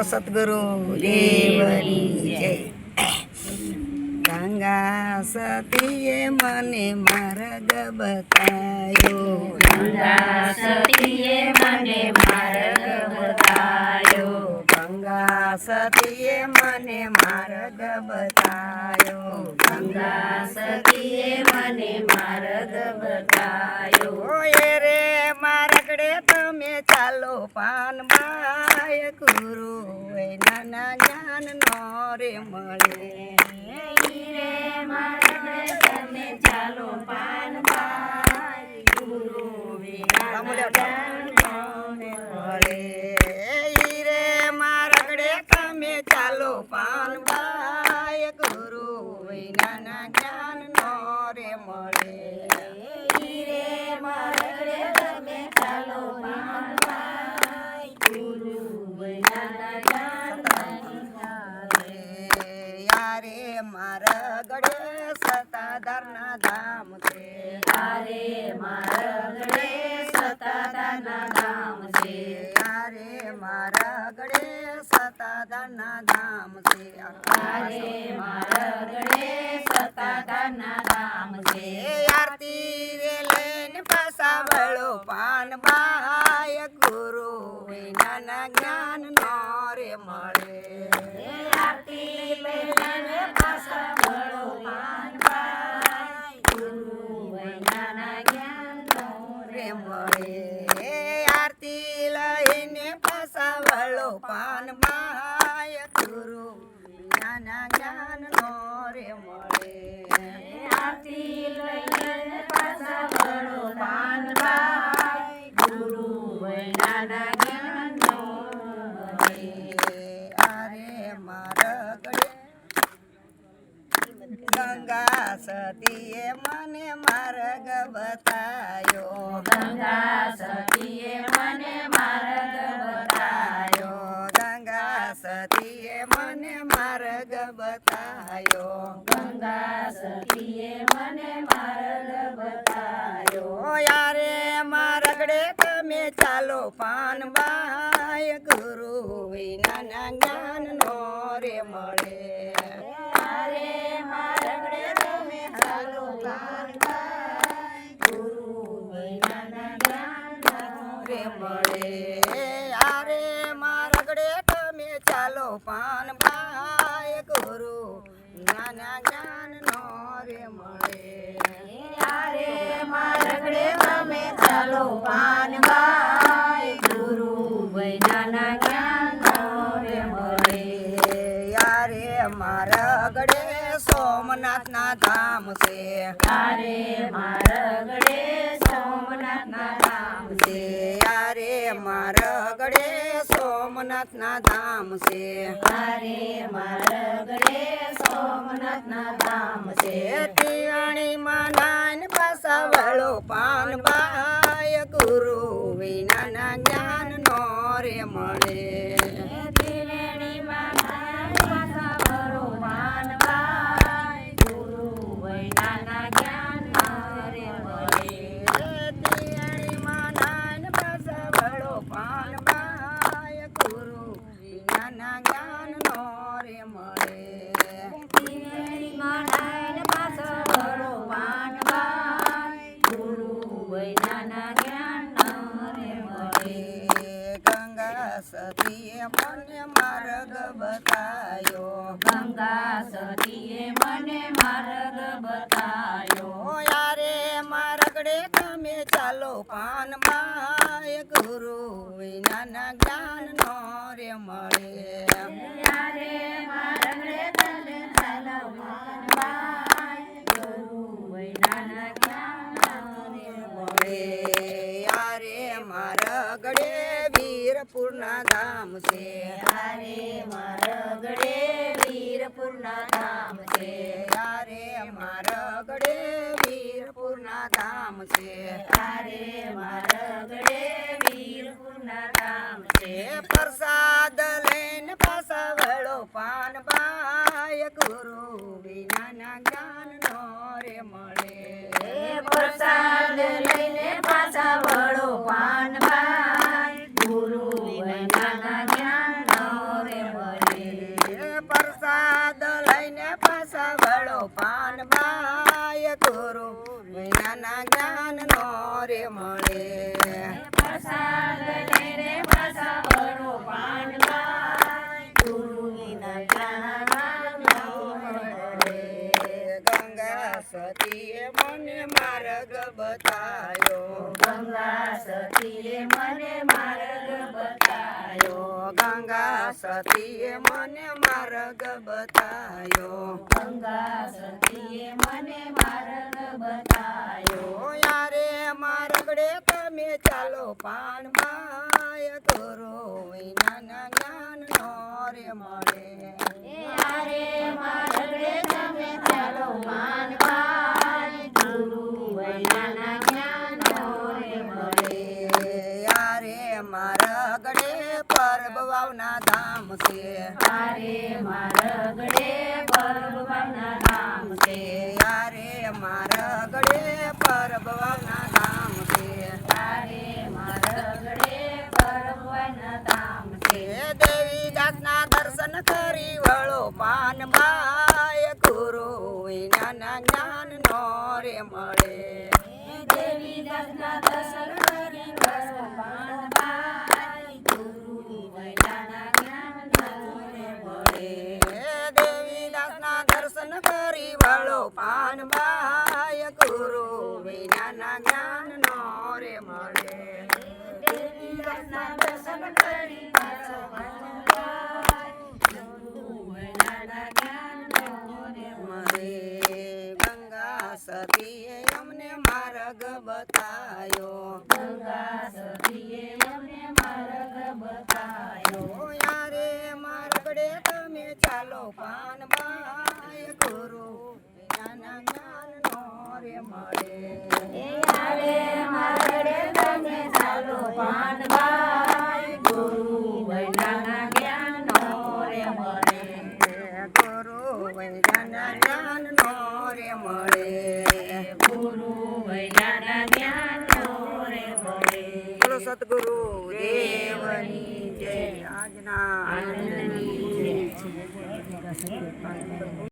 સતગુરુ દેવની જય. ગંગા સતીએ મને માર્ગ બતાયો, ગંગા સતીએ મને માર્ગ બતાયો, ગંગા સતીએ મને માર્ગ બતાયો, ગંગા સતીએ મને માર્ગ બતાયો. ઓય રે મારગડે તમે ચાલો પાનબાય ગુરુ નાના જ્ઞાન નો રે મળે. રે માર્ગે તમે ચાલો પાનબાઈ, ગુરુ વિના જ્ઞાન કોને મળે. ઈ રે મારગડે તમે ચાલો પાનબાય ગુરુ નાના જ્ઞાન નો રે મળે. રે માર્ગે તમે ચાલો પાનબાઈ, ગુરુ વિના જ્ઞાન કોને મળે. યારે મારગડે સતાધારના ધામ છે, તારે મારગડે સતાધારના ધામ છે, યારે મારગડે સતાધારના ધામ છે. તારે મારગડે સતાધારના ધામ છે. આરતી રે લઈને પાસા વળો પાનબાય ગુરુ નાના જ્ઞાન નો રે મળે. આરતી લઈને પાછા વળો પાનબાઈ, ગુરુ વૈનાના જ્ઞાનનો રે મળે. આરતી લઈને પાસા વળો પાનબાય ગુરુ નાના જ્ઞાન નો રે મળે. આરતી લઈને પાછા વળો પાનબાઈ, ગુરુ વૈનાના જ્ઞાનનો મળે. આરે મારગડે ગંગા સતીએ મને માર્ગ બતાયો, ગંગા સતીએ મને માર્ગ બતાયો, ગંગા સતીએ મને માર્ગ બતાયો. ગંગા સતીએ મને માર્ગ બતાયો. ઓ યારે મારગડે તમે ચાલો પાનબાય ગુરુ વિનાના જ્ઞાન નો રે મળે. તારે મારગડે તમે ચાલો પાનબાઈ, ગુરુ વિનાના જ્ઞાનનો રે મળે. આરે મારગડે તમે ચાલો પાનબાય ગુરુ નાના જ્ઞાન નો રે મળે. તારે મારગડે તમે ચાલો પાનબાઈ, ગુરુ વિનાના જ્ઞાનનો રે મળે. યારે મારગડે સોમનાથના ધામ છે, તારે મારગડે સોમનાથના ધામ છે, યારે મારગડે સોમનાથના ધામ છે. તારે મારગડે સોમનાથના ધામ છે. ટિયાણીમાં નાન પાસા વળો પાનબાય ગુરુ વિનાના જ્ઞાન નો રે મળે. ત્રિવેણીમાં પાછા વળો પાનબાઈ, ગુરુ વૈનાના જ્ઞાનનો રે મળે. ટિયાણીમાં નાન પાસા વળો પાનબાય ગુરુ વિનાના જ્ઞાન નો રે મળે. ત્રિવેણીમાં નાયણ પાછા વળો પાનબાઈ, ગુરુ વૈનાના જ્ઞાનનો રે મળે. ગંગા સતીએ મને માર્ગ બતાયો, ગંગા સતીએ મને માર્ગ બતાયો. ઓ યારે મારગડે તમે ચાલો પાનબાય ગુરુ વિનાના જ્ઞાન નો રે મળે. ત્યારે મારગડે તમે ચાલો પાનબાઈ, ગુરુ વૈનાના જ્ઞાનનો રે મળે. યારે મારગડે વીરપુરના ધામ છે, તારે મારગડે વીરપુરના ધામ છે, યારે મારગડે વીરપુરના ધામ છે. તારે મારગડે વીરપુરના ધામ છે. પ્રસાદ લઈને પાસા વળો પાનબાય ગુરુ વિનાના જ્ઞાન નો રે મળે. પ્રસાદ લઈને પાછા વળો પાનબાઈ, ગુરુ વૈનાના જ્ઞાનનો રે પાન બાય ગુરુ વિનાના જ્ઞાન નો રે મળે પ્રસાદ લઈને પાછા વળો પાનબાઈ ગુરુ વિના જ્ઞાન ન મળે ગંગા સતીએ મને માર્ગ બતાયો ગંગા સતીએ મને માર્ગ બતાયો ગંગા સતીએ મને માર્ગ બતાયો ગંગા સતીએ મને માર્ગ બતાયો યારે માર્ગડે તમે ચાલો પાન બાય ગુરુ વિનાના જ્ઞાન નો રે મળે યારે માર્ગડે તમે ચાલો પાનબાઈ ગુરુ વિનાના જ્ઞાન રે મળે યારે માર્ગડે પરબ વાવના ધામ છે તારે માર્ગડે ભગવાનના ધામ છે યારે માર્ગડે પરબ વાવના ધામ છે તારે માર્ગડે ભગવાનના ધામ છે દેવી દાસના દર્શન કરી વળો પાન બાય ગુરુ વિનાના જ્ઞાન નો રે મળે દેવી દાસના દર્શન કરી વળો પાનબાઈ ગુરુ વિનાના જ્ઞાન રે મળે દેવી દાસના દર્શન કરી વળો પાન બાય ગુરુ વિનાના જ્ઞાન નો રે મળે દેવી દાસના દર્શન કરી વળો પાનબાઈ ગુરુ વિનાના જ્ઞાન રે મળે ગંગા સતીએ અમને માર્ગ બતાયો ગંગા સતીએ અમને માર્ગ બતાયો યારે માર્ગડે તમે ચાલો પાન બાય ગુરુ વિનાના જ્ઞાન નો રે મળે યારે માર્ગડે તમે ચાલો પાનબાઈ ગુરુ વિનાના જ્ઞાન રે મળે ગુરુ વિનાના જ્ઞાન નો રે મળે ગુરુ વિનાના જ્ઞાન રે મળે બોલો સતગુરુ દેવની જય આજના આનંદની જય